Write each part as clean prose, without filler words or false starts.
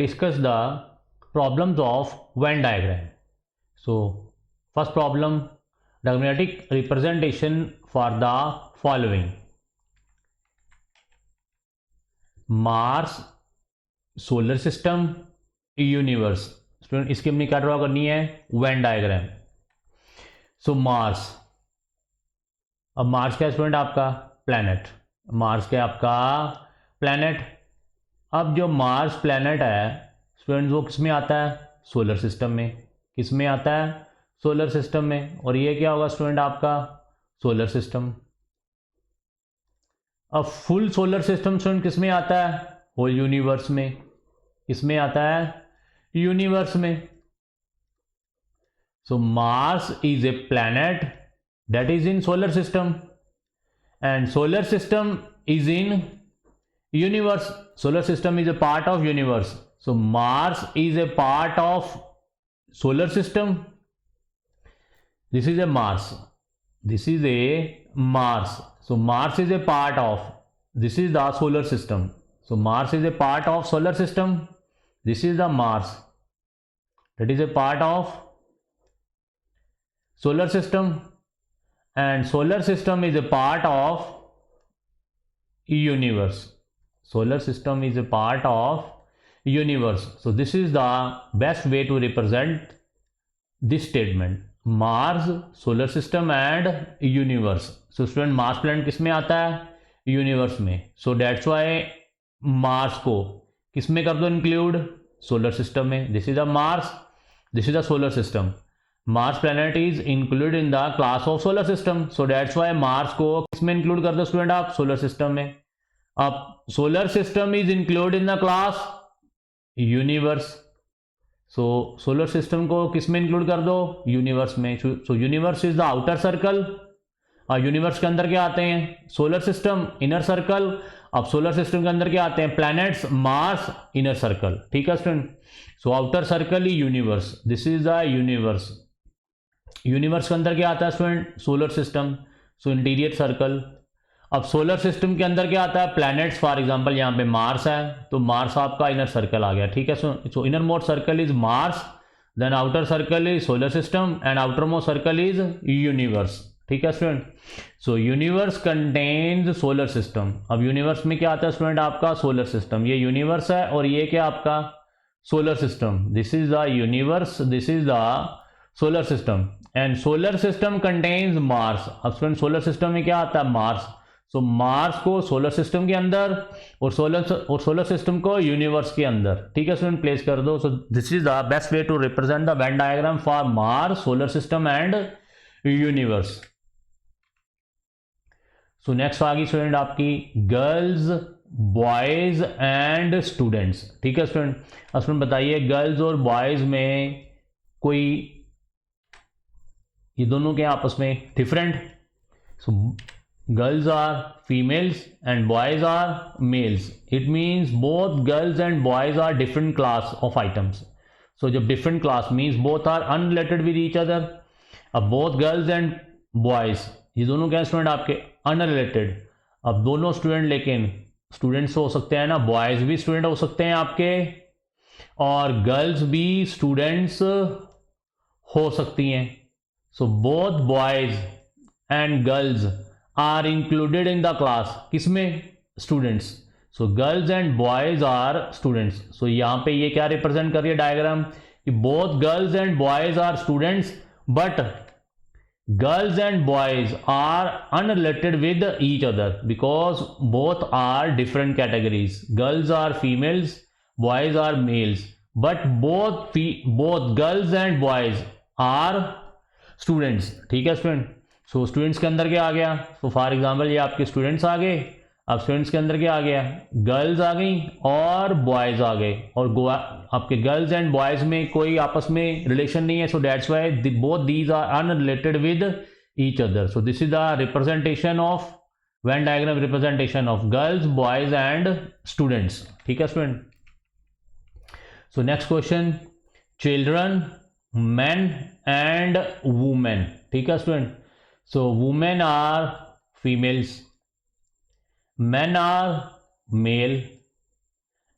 discuss the problems of Venn diagram. So first problem, diagrammatic representation for the following: Mars, solar system, universe. Student इसकी हमने क्या draw करनी है? Venn diagram. So Mars, अब Mars क्या है student? आपका प्लैनेट। मार्स क्या है? आपका प्लैनेट। अब जो मार्स प्लैनेट है स्टूडेंट वो किस में आता है? सोलर सिस्टम में। किस में आता है? सोलर सिस्टम में। और ये क्या होगा स्टूडेंट? आपका सोलर सिस्टम। अब फुल सोलर सिस्टम स्टूडेंट किस में आता है? होल यूनिवर्स में। किसमें आता है? यूनिवर्स में। So Mars is a planet that is in solar system and solar system is in universe. Solar system is a part of universe. So Mars is a part of solar system. This is a Mars. This is a Mars. So Mars is a part of, this is the solar system. So Mars is a part of solar system. This is the Mars. That is a part of solar system. And solar system is a part of universe. Solar system is a part of universe. So this is the best way to represent this statement. Mars, solar system and universe. So student, Mars planet किस में आता है? Universe में. So that's why Mars को किस में कर दो इंक्लूड? सोलर सिस्टम में. This is a Mars, this is a solar system. Mars planet is included in the class of solar system. So that's why Mars को किस में इंक्लूड कर दो स्टूडेंट आप? सोलर सिस्टम में. अब solar system is include in the class universe. So solar system को किस में इंक्लूड कर दो? यूनिवर्स में. सो universe is the outer circle. Universe के अंदर क्या आते हैं? Solar system, inner circle. अब सोलर सिस्टम के अंदर क्या आते हैं? Planets, Mars, inner circle. ठीक है student. So outer circle he universe. This is the universe. Universe के अंदर क्या आता है student? Solar system. So interior circle. अब सोलर सिस्टम के अंदर क्या आता है? प्लैनेट्स. फॉर एग्जांपल यहाँ पे मार्स है तो मार्स आपका इनर सर्कल आ गया. ठीक है. So inner most circle is Mars, then outer circle is solar system and outer most circle is universe. ठीक है student. So universe contains solar system. अब यूनिवर्स में क्या आता है स्टूडेंट? आपका सोलर सिस्टम. ये यूनिवर्स है और ये क्या आपका? Solar system. This is the universe, this is the solar system and solar system contains Mars. अब स्टूडेंट सोलर सिस्टम में क्या आता है? मार्स. सो मार्स को सोलर सिस्टम के अंदर और सोलर सिस्टम को यूनिवर्स के अंदर. ठीक है स्टूडेंट, प्लेस कर दो. So this is the best way to represent the Venn diagram for Mars, solar system and universe. So next आ गई स्टूडेंट आपकी गर्ल्स, बॉयज एंड स्टूडेंट्स. ठीक है स्टूडेंट. अब स्टूडेंट बताइए गर्ल्स और बॉयज में कोई ये दोनों के आपस में different? So girls are females and boys are males. It means both girls and boys are different class of items. So जब different class means both are unrelated with each other. अब both girls and boys ये दोनों क्या student आपके? Unrelated. अब दोनों student लेकिन students हो सकते हैं ना, बॉयज भी स्टूडेंट हो सकते हैं आपके और गर्ल्स भी स्टूडेंट्स हो सकती हैं. So both boys and girls are included in the class. किसमें? Students. So girls and boys are students. So यहां पे ये क्या रिप्रेजेंट कर रही है डायग्राम कि both girls and boys are students but girls and boys are unrelated with each other because both are different categories. Girls are females, boys are males, but both girls and boys are students. ठीक है student. So students के अंदर क्या आ गया? So for example ये आपके students आ गए. अब स्टूडेंट्स के अंदर क्या आ गया? गर्ल्स आ गई और बॉयज आ गए. और आपके गर्ल्स एंड बॉयज में कोई आपस में रिलेशन नहीं है. So that's why both these are unrelated with each other. So this is the representation of Venn diagram, representation of girls, boys and students. ठीक है student. So next question, children, men and women. ठीक है student. So women are females, men are male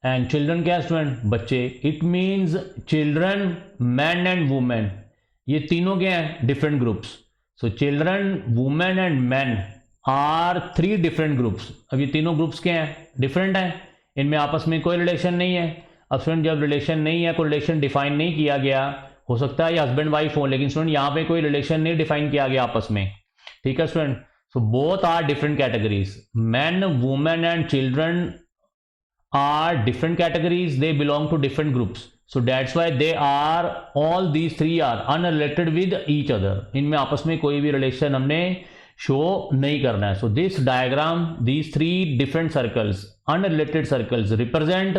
and children क्या है student, बच्चे। It means children, man and women, ये तीनों क्या हैं, different groups. So children, women and man are 3 different groups. अब ये तीनों ग्रुप्स क्या हैं, डिफरेंट हैं, इनमें आपस में कोई रिलेशन नहीं है। अब स्टूडेंट जब रिलेशन नहीं है, कोई रिलेशन डिफाइन नहीं किया गया, हो सकता है ये हस्बैंड वाइफ हो, लेकिन स्टूडेंट यहाँ पे कोई रिलेशन नहीं डिफाइन किया गया आपस में, ठीक है student. So both are different categories, man, women and children are different categories, they belong to different groups, so that's why they are, all these 3 are unrelated with each other, इनमें आपस में कोई भी रिलेशन हमने show नहीं करना है। so this diagram, these 3 different circles, unrelated circles, represent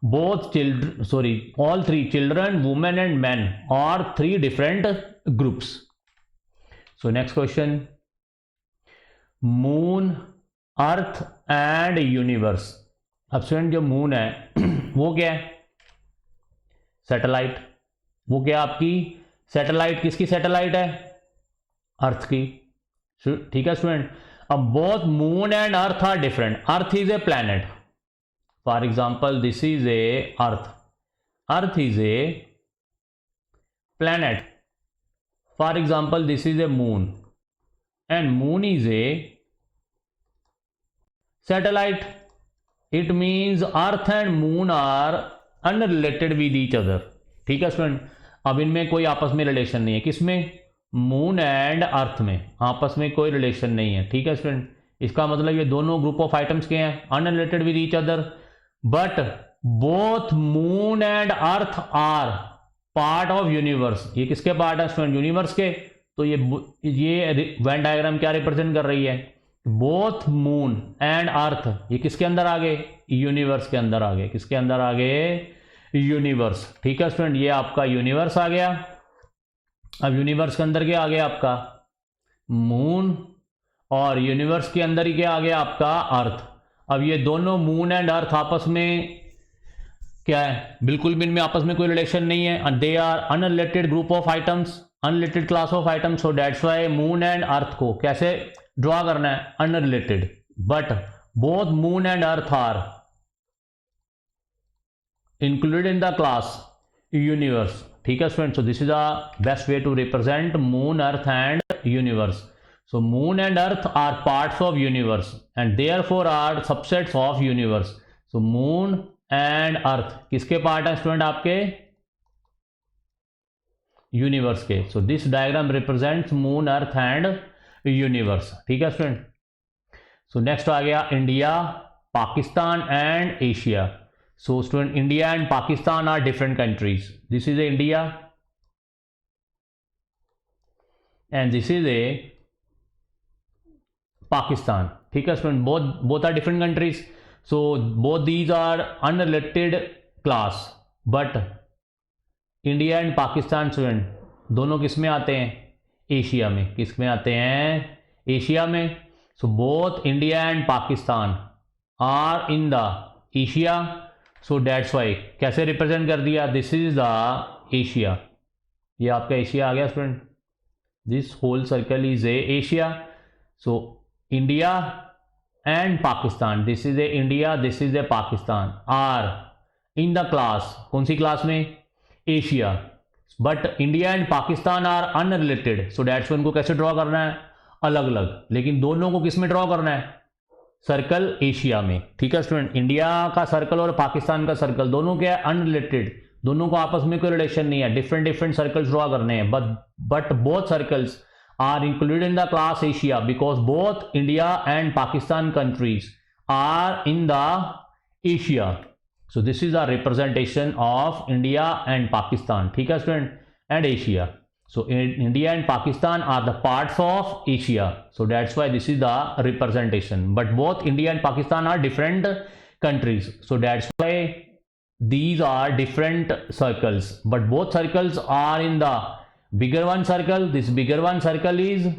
both children, sorry, all 3, children, women and men, are 3 different groups. So next question, moon, earth and universe। अब स्टूडेंट जो मून है वो क्या है, सैटेलाइट। वो क्या आपकी सैटेलाइट, किसकी सैटेलाइट है, अर्थ की, ठीक है स्टूडेंट। अब both moon and earth are different, earth is a planet, for example this is a earth, earth is a planet, for example this is a moon and moon is a satellite. It means earth and moon are unrelated with each other, ठीक है student. अब इनमें कोई आपस में relation नहीं है, किसमें, मून एंड अर्थ में आपस में कोई रिलेशन नहीं है, ठीक है स्टूडेंट। इसका मतलब ये दोनों ग्रुप ऑफ आइटम्स के हैं, unrelated with each other, but both moon and earth are part of universe. ये किसके पार्ट है स्टूडेंट, यूनिवर्स के। तो ये वेन डायग्राम क्या रिप्रेजेंट कर रही है, बोथ मून एंड अर्थ, ये किसके अंदर आ गए, यूनिवर्स के अंदर आ गए, किसके अंदर आ गए, यूनिवर्स, ठीक है स्टूडेंट। ये आपका यूनिवर्स आ गया। अब यूनिवर्स के अंदर क्या आ गया आपका, मून, और यूनिवर्स के अंदर ही क्या आ गया आपका, अर्थ। अब ये दोनों मून एंड अर्थ आपस में क्या है, बिल्कुल भी इनमें आपस में कोई रिलेशन नहीं है, they are unrelated group of items, unrelated class of items. So that's why moon and earth को कैसे ड्रॉ करना है, unrelated, but both moon and earth are included in the class universe, ठीक है student. So this is the best way to represent moon, earth and universe. So moon and earth are parts of universe and therefore are subsets of universe. So moon and अर्थ किसके part है student, आपके universe के। So this diagram represents moon, earth and universe, ठीक है student. So next आ गया India, Pakistan and Asia. So student India and Pakistan are different countries, this is a India and this is a Pakistan, ठीक है student. Both are different countries, so both these are unrelated class, but India and Pakistan student दोनों किस में आते हैं, Asia में। किस में आते हैं, एशिया में। So both India and Pakistan are in the Asia, so that's why कैसे रिप्रेजेंट कर दिया, दिस इज द एशिया, ये आपका एशिया आ गया student. This whole circle is a Asia. So India and Pakistan, this is a India, this is a Pakistan, are in the class, कौन सी class में, Asia, but India and Pakistan are unrelated. So that's one को कैसे draw करना है, अलग अलग, लेकिन दोनों को किस में ड्रॉ करना है, सर्कल एशिया में, ठीक है स्टूडेंट। इंडिया का सर्कल और पाकिस्तान का सर्कल दोनों क्या है, अनरिलेटेड, दोनों को आपस में कोई रिलेशन नहीं है, डिफरेंट डिफरेंट सर्कल्स ड्रॉ करने हैं, but both circles are included in the class Asia because both India and Pakistan countries are in the Asia. So this is a representation of India and Pakistan, ठीक है student, and Asia. So India and Pakistan are the parts of Asia. So that's why this is the representation. But both India and Pakistan are different countries. So that's why these are different circles. But both circles are in the bigger one circle. This bigger one circle is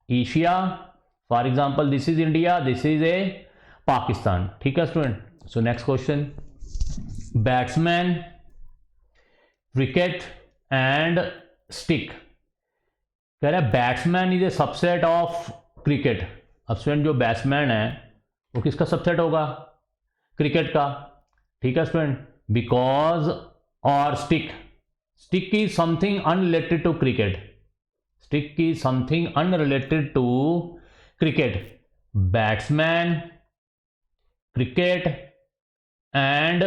Asia. For example, this is India. This is a Pakistan. ठीक है student. So next question, batsman, wicket and stick। कह रहा है batsman is a subset of cricket. अब student जो batsman है वो किसका सबसेट होगा, क्रिकेट का, ठीक है स्टूडेंट, बिकॉज, और stick, stick is something unrelated to cricket, stick is something unrelated to cricket, batsman, cricket and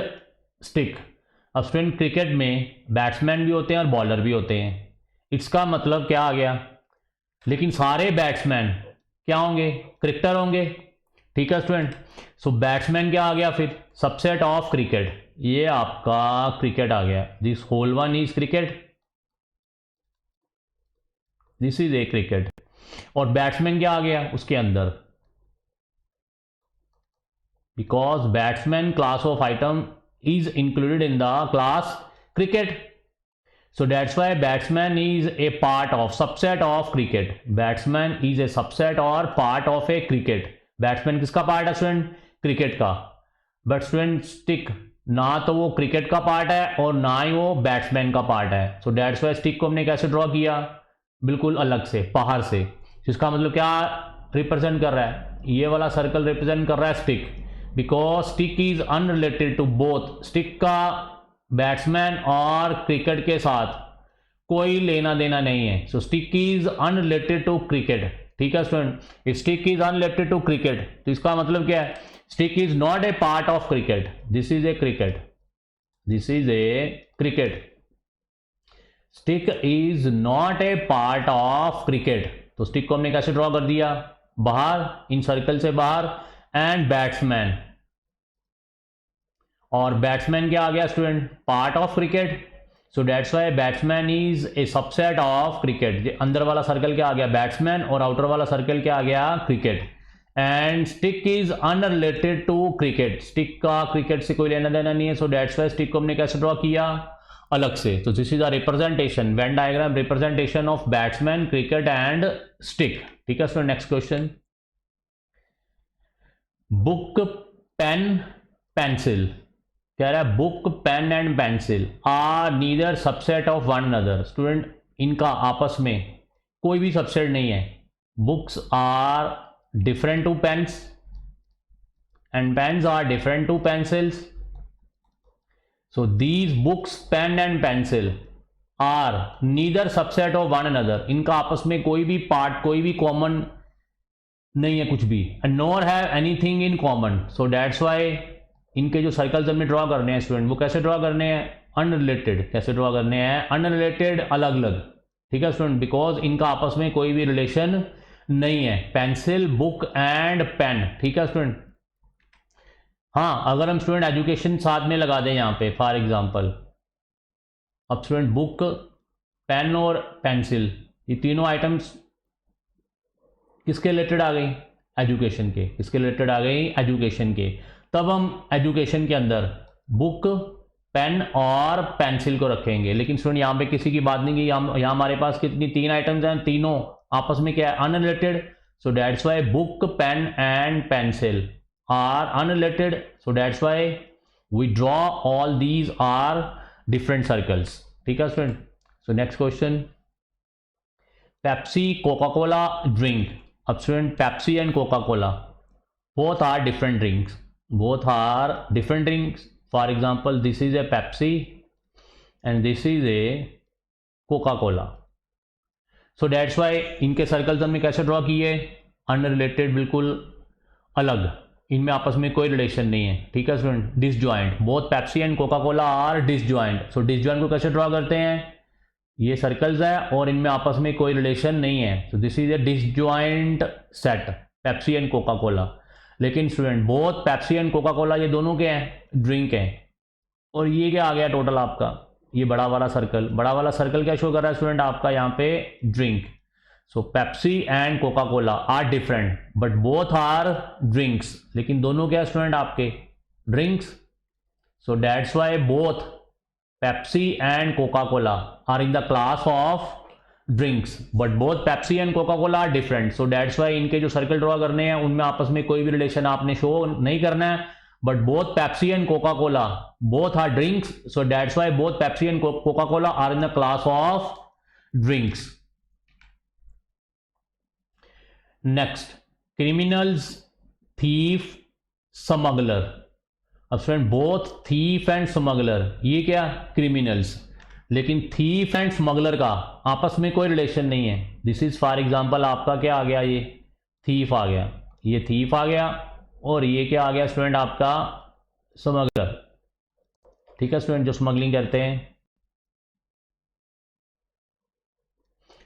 stick. अब स्टूडेंट क्रिकेट में बैट्समैन भी होते हैं और बॉलर भी होते हैं, इसका मतलब क्या आ गया, लेकिन सारे बैट्समैन क्या होंगे, क्रिकेटर होंगे, ठीक है स्टूडेंट। सो बैट्समैन क्या आ गया फिर, सबसेट ऑफ क्रिकेट, ये आपका क्रिकेट आ गया, this whole one is cricket, this is a cricket. और बैट्समैन क्या आ गया उसके अंदर, because batsman class of item is included in the class cricket, so that's why batsman is a part of, subset of cricket, batsman is a subset or part of a cricket, batsman किसका part है student, cricket का, but student stick ना तो वो cricket का part है और ना ही वो बैट्समैन का पार्ट है, सो दैट्स वाई स्टिक को हमने कैसे ड्रॉ किया, बिल्कुल अलग से बाहर से, जिसका मतलब क्या रिप्रेजेंट कर रहा है, ये वाला सर्कल रिप्रेजेंट कर रहा है stick, because stick is unrelated to both, stick का बैट्समैन और क्रिकेट के साथ कोई लेना देना नहीं है, so stick is unrelated to cricket, ठीक है student, stick is unrelated to cricket, तो इसका मतलब क्या है, stick is not a part of cricket, this is a cricket, this is a cricket, stick is not a part of cricket, तो stick को हमने कैसे ड्रॉ कर दिया, बाहर, इन सर्कल से बाहर, एंड बैट्समैन, और बैट्समैन क्या आ गया student, part of cricket, so that's Y batsman is a subset of cricket, अंदर वाला सर्कल क्या आ गया बैट्समैन और आउटर वाला सर्कल क्या आ गया cricket, and stick is unrelated to cricket, stick का क्रिकेट से कोई लेना देना नहीं है, सो दैट्स वाई स्टिक को हमने कैसे ड्रॉ किया, अलग से, तो this is a representation, Venn diagram representation of batsman, cricket and stick, ठीक है student. Next question, book, pen, pencil, कह रहा है book, pen and pencil are neither subset of one another, student इनका आपस में कोई भी सबसेट नहीं है, books are different to pens and pens are different to pencils, so these books, pen and pencil are neither subset of one another, इनका आपस में कोई भी पार्ट, कोई भी कॉमन नहीं है कुछ भी, and nor have anything in common, so that's why इनके जो सर्कल्स हमने ड्रॉ करने हैं स्टूडेंट, वो कैसे ड्रॉ करने हैं, अनरिलेटेड, कैसे ड्रॉ करने हैं, अनरिलेटेड, अलग अलग, ठीक है स्टूडेंट, बिकॉज इनका आपस में कोई भी रिलेशन नहीं है, पेंसिल, बुक एंड पेन, ठीक है स्टूडेंट। हाँ, अगर हम स्टूडेंट एजुकेशन साथ में लगा दें यहाँ पे फॉर एग्जांपल, अब स्टूडेंट बुक, पेन और पेंसिल, ये तीनों आइटम्स किसके रिलेटेड आ गई, एजुकेशन के, किसके रिलेटेड आ गई, एजुकेशन के, तब हम एजुकेशन के अंदर बुक, पेन और पेंसिल को रखेंगे, लेकिन स्टूडेंट यहाँ पे किसी की बात नहीं की, यहाँ हमारे पास कितनी तीन आइटम्स हैं, तीनों आपस में क्या है, unrelated, so that's why book, pen and pencil are unrelated, so that's why we draw all these are different circles, ठीक है student. So next question, Pepsi, Coca Cola drink, अब student Pepsi and Coca Cola both are different drinks, both are different drinks, for example this is a Pepsi and this is a Coca Cola, so that's why इनके circles हमने कैसे draw किए, unrelated, बिल्कुल अलग, इनमें आपस में कोई रिलेशन नहीं है, ठीक है student, disjoint, both Pepsi and Coca Cola are disjoint, so disjoint को कैसे ड्रॉ करते हैं, ये सर्कल्स है और इनमें आपस में कोई रिलेशन नहीं है, so this is a disjoint set, Pepsi and Coca Cola, लेकिन student both Pepsi and Coca Cola ये दोनों क्या हैं, ड्रिंक हैं, और ये क्या आ गया टोटल आपका, ये बड़ा वाला सर्कल, बड़ा वाला सर्कल क्या शो कर रहा है स्टूडेंट आपका यहाँ पे, drink, so Pepsi and Coca Cola are different but both are drinks, लेकिन दोनों क्या स्टूडेंट आपके, drinks, so that's why both Pepsi and Coca Cola are in the class of drinks, but both Pepsi and Coca Cola are different, so that's why इनके जो circle draw करने हैं उनमें आपस में कोई भी रिलेशन आपने शो नहीं करना है, but both Pepsi and Coca Cola both are drinks, so that's why both Pepsi and Coca Cola are in the class of drinks. Next, criminals, thief, smuggler, अब student both thief and smuggler, ये क्या, criminals, लेकिन thief and smuggler का आपस में कोई relation नहीं है। दिस इज फॉर एग्जांपल आपका क्या आ गया, ये थीफ आ गया, ये थीफ आ गया, और ये क्या आ गया स्टूडेंट आपका स्मगलर। ठीक है स्टूडेंट, जो स्मगलिंग करते हैं,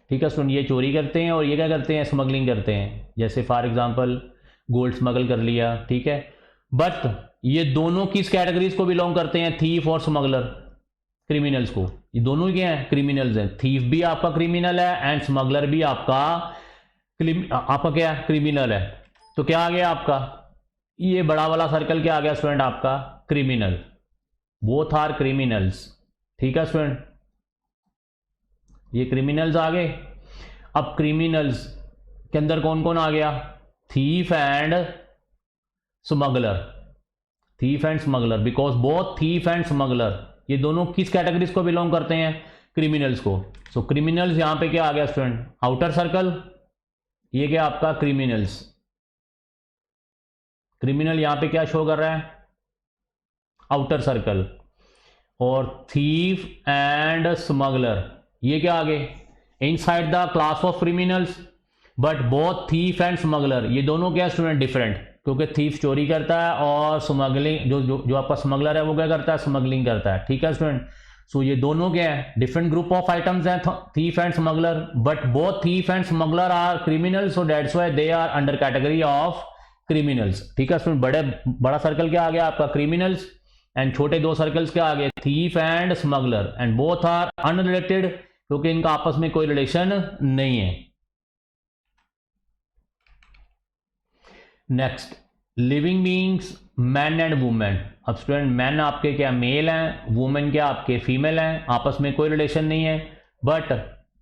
ठीक है स्टूडेंट, ये चोरी करते हैं और ये क्या करते हैं, स्मगलिंग करते हैं। जैसे फॉर एग्जांपल गोल्ड स्मगल कर लिया, ठीक है, बट ये दोनों किस कैटेगरीज को बिलोंग करते हैं, थीफ और स्मगलर, क्रिमिनल्स को। ये दोनों क्या हैं, क्रिमिनल्स हैं। थीफ भी आपका क्रिमिनल है एंड स्मगलर भी आपका क्या क्रिमिनल है। तो क्या आ गया आपका, ये बड़ा वाला सर्कल क्या आ गया स्टूडेंट आपका, क्रिमिनल, बोथ आर क्रिमिनल्स। ठीक है स्टूडेंट, ये क्रिमिनल्स आ गए। अब क्रिमिनल्स के अंदर कौन कौन आ गया, thief and smuggler, thief and smuggler, because both thief and smuggler ये दोनों किस कैटेगरीज को बिलोंग करते हैं, क्रिमिनल्स को। सो क्रिमिनल्स यहां पे क्या आ गया स्टूडेंट, आउटर सर्कल, ये क्या आपका क्रिमिनल्स, क्रिमिनल यहां पे क्या शो कर रहा है, आउटर सर्कल, और थीफ एंड स्मगलर ये क्या आ गए, inside the class of criminals, but both thief and smuggler ये दोनों क्या स्टूडेंट, डिफरेंट, क्योंकि थीफ चोरी करता है और स्मगलिंग जो आपका स्मगलर है वो क्या करता है, स्मगलिंग करता है। ठीक है स्टूडेंट, सो ये दोनों क्या है, डिफरेंट ग्रुप ऑफ आइटम्स हैं, thief and smuggler, but both thief and smuggler are criminals, so that's why they are under category of criminals. ठीक है स्टूडेंट, बड़ा सर्कल क्या आ गया आपका, क्रिमिनल्स, एंड छोटे दो सर्कल्स क्या आ गए, thief and smuggler, and both are unrelated, क्योंकि इनका आपस में कोई रिलेशन नहीं है। Next, living beings man and women. अब स्टूडेंट मैन आपके क्या मेल हैं, वुमेन क्या आपके फीमेल हैं, आपस में कोई रिलेशन नहीं है, but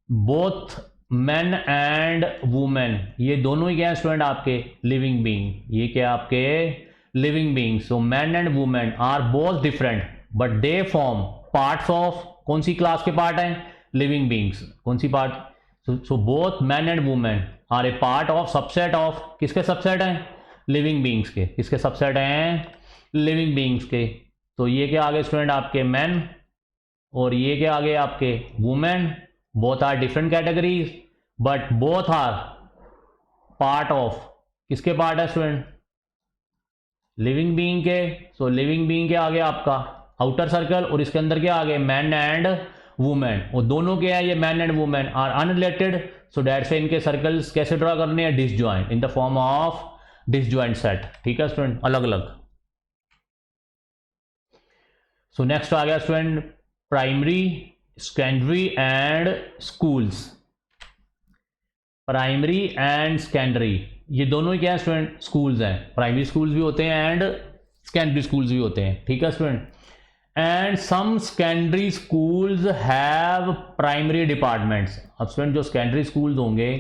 both man and women ये दोनों ही क्या है स्टूडेंट आपके लिविंग बीइंग, ये क्या आपके living being. So man and women are both different but they form parts of, कौन सी क्लास के पार्ट हैं, लिविंग बीइंग्स, कौन सी part, so both man and women are a part of subset of, किसके सबसेट हैं, living beings के, किसके सबसेट हैं, लिविंग बीइंग्स के। तो ये क्या आ गए स्टूडेंट आपके मैन, और ये क्या आ गए आपके women, both are different categories but both are part of, किसके पार्ट है स्टूडेंट, लिविंग बीइंग के। सो लिविंग बीइंग के आगे आपका आउटर सर्कल, और इसके अंदर क्या आ गए, मैन एंड वुमेन, और दोनों क्या है, ये man and women are unrelated, so that से इनके सर्कल्स कैसे ड्रॉ करने हैं, disjoint, in the form of disjoint set. ठीक है स्टूडेंट, अलग अलग। सो नेक्स्ट आ गया student primary, secondary and schools. Primary and secondary ये दोनों ही क्या है स्टूडेंट, स्कूल्स हैं, प्राइमरी स्कूल्स भी होते हैं एंड सेकेंडरी स्कूल्स भी होते हैं। ठीक है student, and some secondary schools have primary departments. अब स्टूडेंट जो सेकेंडरी स्कूल्स होंगे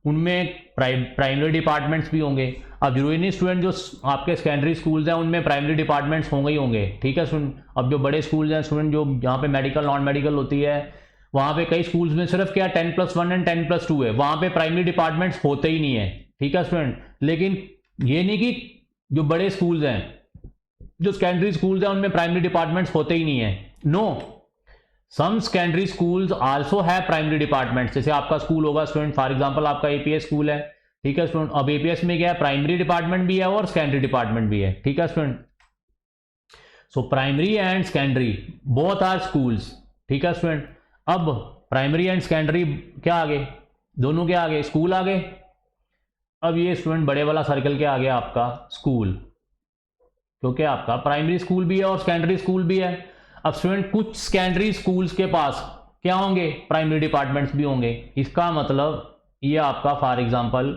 उनमें प्राइमरी डिपार्टमेंट्स भी होंगे। अब जरूरी नहीं स्टूडेंट जो आपके सेकेंडरी स्कूल्स हैं उनमें प्राइमरी डिपार्टमेंट्स होंगे ही होंगे। ठीक है स्टूडेंट, अब जो बड़े स्कूल्स हैं स्टूडेंट, जो जहाँ पे मेडिकल नॉन मेडिकल होती है, वहाँ पे कई स्कूल्स में सिर्फ क्या 10+1 एंड 10+2 है, वहाँ पे प्राइमरी डिपार्टमेंट्स होते ही नहीं है। ठीक है स्टूडेंट, लेकिन ये नहीं कि जो बड़े स्कूल्स हैं, जो सेकेंडरी स्कूल्स हैं उनमें प्राइमरी डिपार्टमेंट्स होते ही नहीं है। नो, सम सेकेंडरी स्कूल्स आल्सो है प्राइमरी डिपार्टमेंट्स। जैसे आपका स्कूल होगा स्टूडेंट, फॉर एग्जांपल आपका एपीएस स्कूल है। ठीक है स्टूडेंट, अब एपीएस में क्या है, प्राइमरी डिपार्टमेंट भी है और सेकेंडरी डिपार्टमेंट भी है। ठीक है student, so primary and secondary both are schools. ठीक है स्टूडेंट, अब प्राइमरी एंड सेकेंडरी क्या आ गए, दोनों क्या आ गए, स्कूल आ गए। अब ये स्टूडेंट बड़े वाला सर्कल क्या आ गया आपका, स्कूल, क्योंकि आपका प्राइमरी स्कूल भी है और सेकेंडरी स्कूल भी है। अब स्टूडेंट कुछ सेकेंडरी स्कूल्स के पास क्या होंगे, प्राइमरी डिपार्टमेंट्स भी होंगे। इसका मतलब ये आपका फॉर एग्जांपल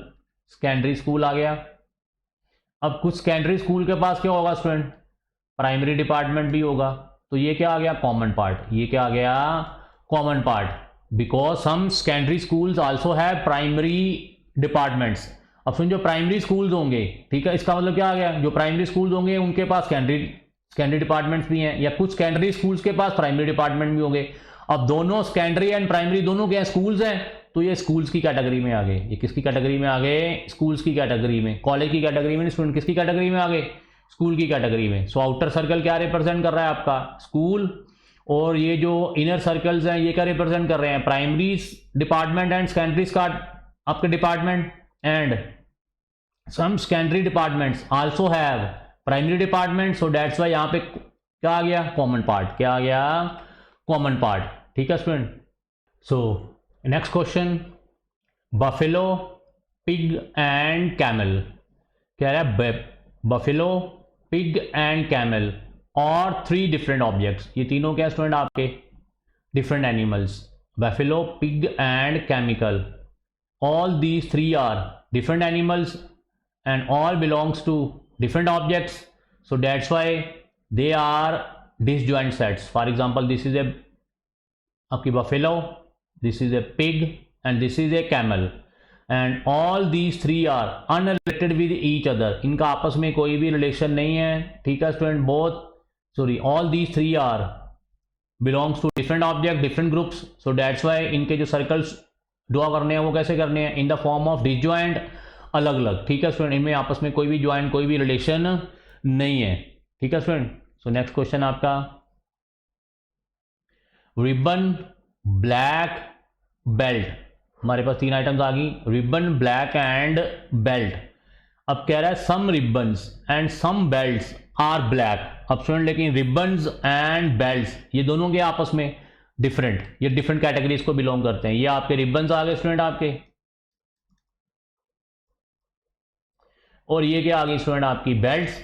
सेकेंडरी स्कूल आ गया। अब कुछ सेकेंडरी स्कूल के पास क्या होगा स्टूडेंट, प्राइमरी डिपार्टमेंट भी होगा। तो ये क्या आ गया, कॉमन पार्ट, ये क्या आ गया, common part, because some secondary schools also है प्राइमरी डिपार्टमेंट्स। अब सुन, जो प्राइमरी स्कूल्स होंगे, ठीक है, इसका मतलब क्या आ गया, जो प्राइमरी स्कूल्स होंगे उनके पास सेकेंडरी डिपार्टमेंट्स भी हैं, या कुछ सेकेंडरी स्कूल्स के पास प्राइमरी डिपार्टमेंट भी होंगे। अब दोनों सेकेंडरी एंड प्राइमरी दोनों क्या स्कूल्स हैं, तो ये स्कूल्स की कैटेगरी में आ गए। ये किसकी कैटेगरी में आ गए, स्कूल्स की कैटेगरी में। कॉलेज की कैटेगरी में स्टूडेंट, किसकी कैटेगरी में आ गए, स्कूल की कैटेगरी में। सो आउटर सर्कल क्या रिप्रेजेंट कर रहा है आपका स्कूल, और ये जो इनर सर्कल्स हैं ये क्या रिप्रेजेंट कर रहे हैं प्राइमरी डिपार्टमेंट एंड सेकेंडरीज का आपके department, and some secondary departments also have primary department. So that's why यहाँ पे क्या आ गया कॉमन पार्ट, क्या आ गया कॉमन पार्ट। ठीक है student. So next question, buffalo, pig and camel. कह रहा है बफेलो, पिग एंड कैमल और 3 डिफरेंट ऑब्जेक्ट्स। ये तीनों क्या स्टूडेंट आपके different animals, buffalo, pig and chemical, all these 3 are different animals and all belongs to different objects, so that's why they are disjoint sets. For example, this is a आपकी buffalo, this is a pig and this is a camel, and all these 3 are unrelated with each other. इनका आपस में कोई भी relation नहीं है। ठीक है student, all these 3 are belongs to different object, different groups, so that's why इनके जो सर्कल्स ड्रॉ करने हैं वो कैसे करने हैं इन द फॉर्म ऑफ डिसजॉइंट, अलग अलग। ठीक है स्टूडेंट, इनमें आपस में कोई भी ज्वाइंट कोई भी रिलेशन नहीं है। ठीक है स्टूडेंट। सो नेक्स्ट क्वेश्चन आपका, रिबन, ब्लैक, बेल्ट। हमारे पास 3 आइटम्स आ गई, रिबन, ब्लैक एंड बेल्ट। अब कह रहा है some ribbons and some belts are black. अब स्टूडेंट लेकिन रिबन्स एंड बेल्ट्स ये दोनों के आपस में डिफरेंट, ये डिफरेंट कैटेगरीज को बिलोंग करते हैं। ये आपके रिबन्स आ गए स्टूडेंट आपके, और ये क्या आ गई स्टूडेंट आपकी बेल्ट्स।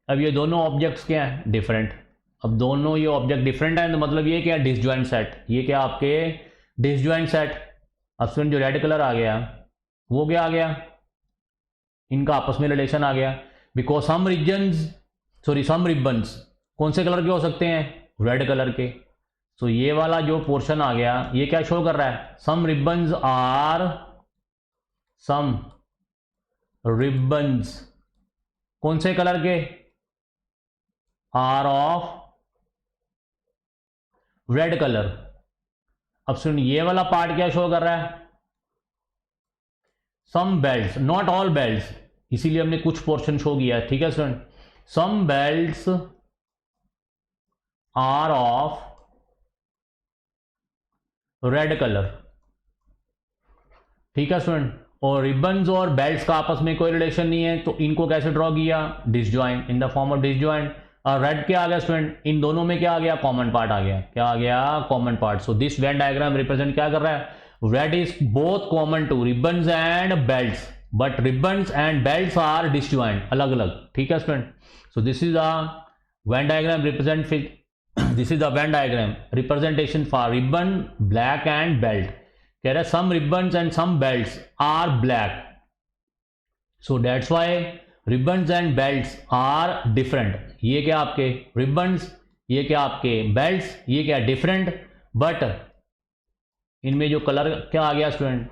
अब ये दोनों ऑब्जेक्ट्स क्या हैं डिफरेंट। अब दोनों ये ऑब्जेक्ट डिफरेंट है तो मतलब ये क्या डिसजॉइंट सेट, ये क्या आपके डिसजॉइंट सेट। अब स्टूडेंट जो रेड कलर आ गया वो क्या आ गया, इनका आपस में रिलेशन आ गया, बिकॉज सम रिबन्स कौन से कलर के हो सकते हैं, रेड कलर के। सो ये वाला जो पोर्शन आ गया ये क्या शो कर रहा है, सम रिबन्स कौन से कलर के, आर ऑफ रेड कलर। अब सुन ये वाला पार्ट क्या शो कर रहा है, some belts, not all belts, इसीलिए हमने कुछ पोर्शन शो किया है। ठीक है student, some belts are of red colour. ठीक है स्टूडेंट, और रिबन्स और बेल्ट्स का आपस में कोई रिलेशन नहीं है तो इनको कैसे ड्रॉ किया, disjoint, in the form of disjoint. और रेड क्या आ गया स्टूडेंट, इन दोनों में क्या आ गया कॉमन पार्ट आ गया, क्या आ गया common part. So this Venn diagram represent क्या कर रहा है, red is both common to ribbons and belts, but ribbons and belts are disjoint, अलग अलग। ठीक है student, so this is a Venn diagram represent this is the Venn diagram representation for ribbon, black and belt. कह रहा है some ribbons and some belts are black, so that's why ribbons and belts are different. ये क्या आपके ribbons, ये क्या आपके belts, ये क्या different, but इनमें जो कलर क्या आ गया student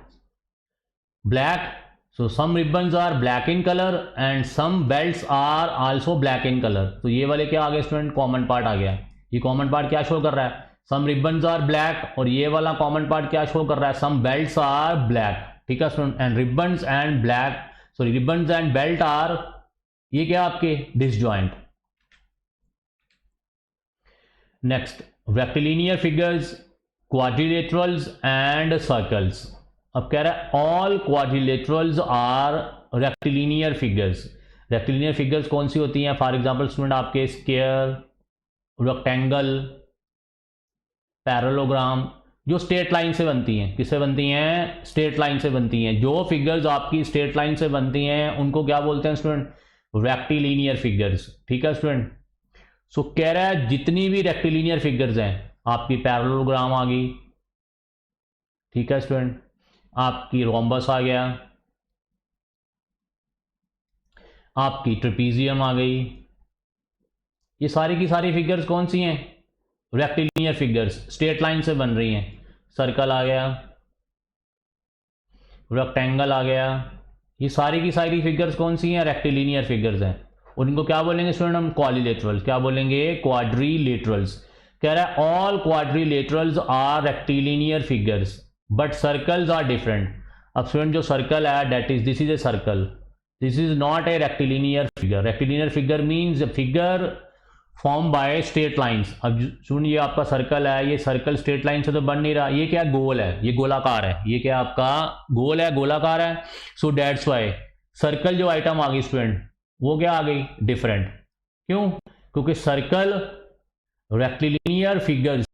black, so some ribbons are black in color and some belts are also black in color. तो ये वाले क्या आ गए स्टूडेंट कॉमन पार्ट आ गया। ये कॉमन पार्ट क्या शो कर रहा है, सम रिबन्स आर ब्लैक, और ये वाला कॉमन पार्ट क्या शो कर रहा है, सम बेल्ट्स आर ब्लैक। ठीक है student, and ribbons and black, sorry ribbons and belt are ये क्या आपके disjoint. Next, rectilinear figures, quadrilaterals and circles. अब कह रहा है all quadrilaterals are rectilinear figures. Rectilinear figures कौन सी होती हैं, फॉर एग्जांपल स्टूडेंट आपके स्क्वायर, रेक्टेंगल, पैरेललोग्राम, जो स्ट्रेट लाइन से बनती हैं। किससे बनती हैं, स्ट्रेट लाइन से बनती हैं। जो फिगर्स आपकी स्ट्रेट लाइन से बनती हैं उनको क्या बोलते हैं स्टूडेंट, रेक्टिलिनियर फिगर्स। ठीक है स्टूडेंट, सो कह रहा है जितनी भी रेक्टिलिनियर फिगर्स हैं, आपकी पैरेललोग्राम आ गई, ठीक है स्टूडेंट, आपकी रोम्बस आ गया, आपकी ट्रेपीजियम आ गई, ये सारी की सारी फिगर्स कौन सी हैं, रेक्टिलिनियर फिगर्स, स्ट्रेट लाइन से बन रही हैं। सर्कल आ गया, रेक्टेंगल आ गया, ये सारी की सारी फिगर्स कौन सी हैं, रेक्टिलिनियर फिगर्स हैं। उनको क्या बोलेंगे स्टूडेंट हम, क्वाड्रिलेटरल्स। क्या बोलेंगे, क्वाड्रिलेटरल्स। कह रहा है all quadrilaterals are rectilinear figures but circles are different. अब स्टूडेंट जो सर्कल है that is, this is a circle, this is not a rectilinear figure. Rectilinear figure means figure form by straight lines. अब सुन, ये आपका circle है, ये circle straight line से तो बन नहीं रहा, ये क्या गोल है, ये गोलाकार है, ये क्या आपका गोल है, गोलाकार है. सो दैट्स व्हाई सर्कल जो आइटम आ गई स्टूडेंट वो क्या आ गई, डिफरेंट. क्यों? क्योंकि सर्कल रेक्टिलिनियर फिगर्स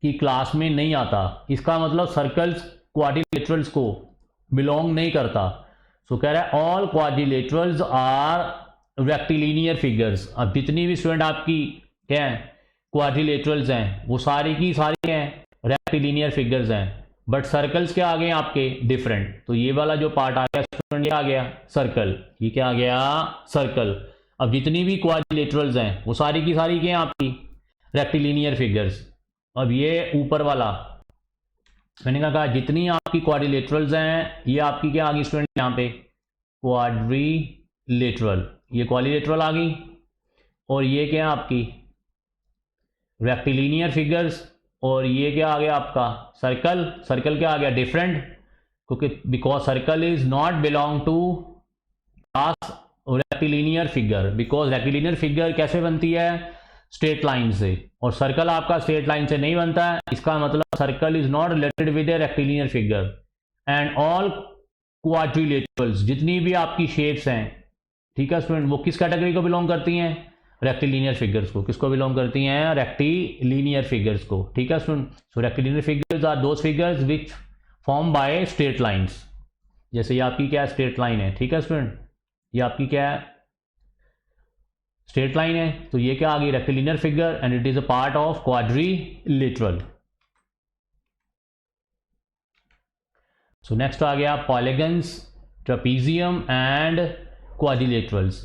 की क्लास में नहीं आता. इसका मतलब सर्कल्स क्वाड्रिलेटरल्स को बिलोंग नहीं करता. सो कह रहा है all quadrilaterals are rectilinear figures. अब जितनी भी स्टूडेंट आपकी क्या है क्वाड्रिलेटरल्स हैं वो सारी की सारी हैं रेक्टिलिनियर फिगर्स हैं. बट सर्कल्स क्या आ गए आपके, डिफरेंट. तो ये वाला जो पार्ट आ गया स्टूडेंट, ये आ गया सर्कल. ये क्या आ गया, सर्कल. अब जितनी भी क्वाड्रिलेटरल्स हैं वो सारी की सारी क्या हैं आपकी रेक्टिलिनियर फिगर्स. अब ये ऊपर वाला मैंने कहा जितनी आपकी क्वाड्रिलेटरल्स हैं ये आपकी क्या आ गई स्टूडेंट, यहाँ पे क्वाड्रिलेटरल. ये क्वाड्रिलेटरल आ गई. और ये क्या है आपकी रेक्टिलिनियर फिगर्स. और ये क्या आ गया आपका सर्कल. सर्कल क्या आ गया, डिफरेंट. क्योंकि because circle is not belong to class rectilinear figure. Because rectilinear figure कैसे बनती है, स्ट्रेट लाइन से. और सर्कल आपका स्ट्रेट लाइन से नहीं बनता है. इसका मतलब circle is not related with A rectilinear figure. And all quadrilaterals जितनी भी आपकी शेप्स हैं, ठीक है स्टूडेंट, वो किस कैटेगरी को बिलोंग करती हैं, रेक्टिलिनियर फिगर्स को. किसको बिलोंग करती हैं, रेक्टिलिनियर फिगर्स को. ठीक है student. So rectilinear figures are those figures which form by straight lines. जैसे ये आपकी क्या स्ट्रेट लाइन है, ठीक है स्टूडेंट, ये आपकी क्या है स्ट्रेट लाइन है. तो ये क्या आ गई, rectilinear figure, and it is a part of quadrilateral. So next आ गया पॉलीगन्स, ट्रेपीजियम एंड क्वाड्रिलेटरल्स.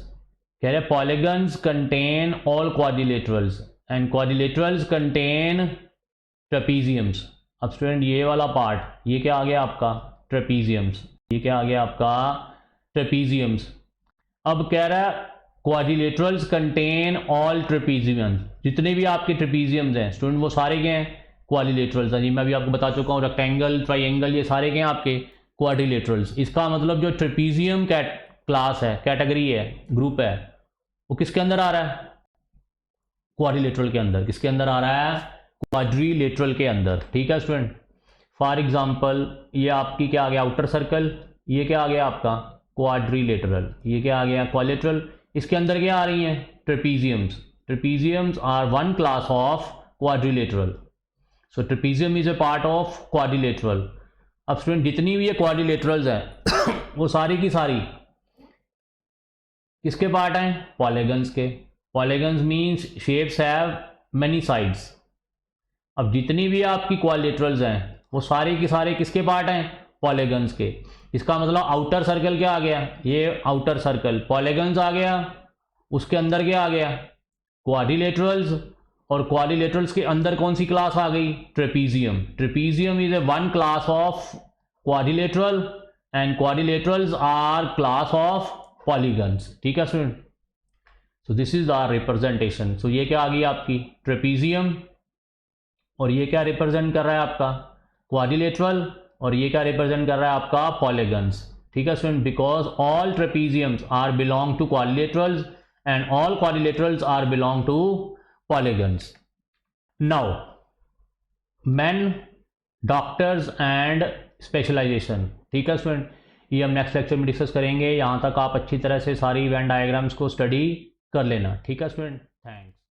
कह रहे polygons contain all quadrilaterals and quadrilaterals contain trapeziums. अब स्टूडेंट ये वाला पार्ट ये क्या आ गया आपका ट्रेपीजियम्स. ये क्या आ गया आपका ट्रेपीजियम्स. अब कह रहा है क्वाड्रिलेटरल्स कंटेन ऑल ट्रेपीजियम्स. जितने भी आपके ट्रेपीजियम्स हैं स्टूडेंट वो सारे क्या हैं क्वाड्रिलेटरल्स हैं. जी मैं अभी आपको बता चुका हूँ, रेक्टेंगल, ट्राइंगल, ये सारे क्या हैं आपके क्वाड्रिलेटरल्स. इसका मतलब जो ट्रेपीजियम क्लास है, कैटेगरी है, ग्रुप है, वो किसके अंदर आ रहा है, क्वाड्रिलेटरल के अंदर. किसके अंदर आ रहा है, क्वाड्रिलेटरल के अंदर. ठीक है स्टूडेंट. फॉर एग्जांपल ये आपकी क्या आ गया आउटर सर्कल, ये क्या आ गया आपका क्वाड्रिलेटरल, ये क्या आ गया क्वाड्रिलेटरल. इसके अंदर क्या आ रही हैं trapeziums. Trapeziums are one class of quadrilateral. So trapezium is a part of quadrilateral. अब स्टूडेंट जितनी भी ये क्वाड्रिलेटरल्स हैं वो सारी की सारी किसके पार्ट हैं, पॉलीगन्स के. Polygons means shapes have many sides. अब जितनी भी आपकी क्वाड्रिलेटरल्स हैं वो सारे की सारे किसके पार्ट हैं, पॉलीगन्स के. इसका मतलब आउटर सर्कल क्या आ गया, ये आउटर सर्कल पॉलीगन्स आ गया. उसके अंदर क्या आ गया क्वाड्रिलेटरल्स. और क्वाड्रिलेटरल्स के अंदर कौन सी क्लास आ गई, trapezium. Trapezium is a one class of quadrilateral and quadrilaterals are class of polygons. ठीक है student. So this is the representation. सो ये क्या आ गई आपकी ट्रेपीजियम, और ये क्या रिप्रेजेंट कर रहा है आपका क्वाड्रिलेटरल, और ये क्या रिप्रेजेंट कर रहा है आपका पॉलीगन्स. ठीक है student. Because all trapeziums are belong to quadrilaterals and all quadrilaterals are belong to polygons. Now men, doctors and specialisation. ठीक है स्टूडेंट. ये हम नेक्स्ट लेक्चर में डिस्कस करेंगे. यहाँ तक आप अच्छी तरह से सारी वेन डायग्राम्स को स्टडी कर लेना. ठीक है स्टूडेंट. थैंक्स.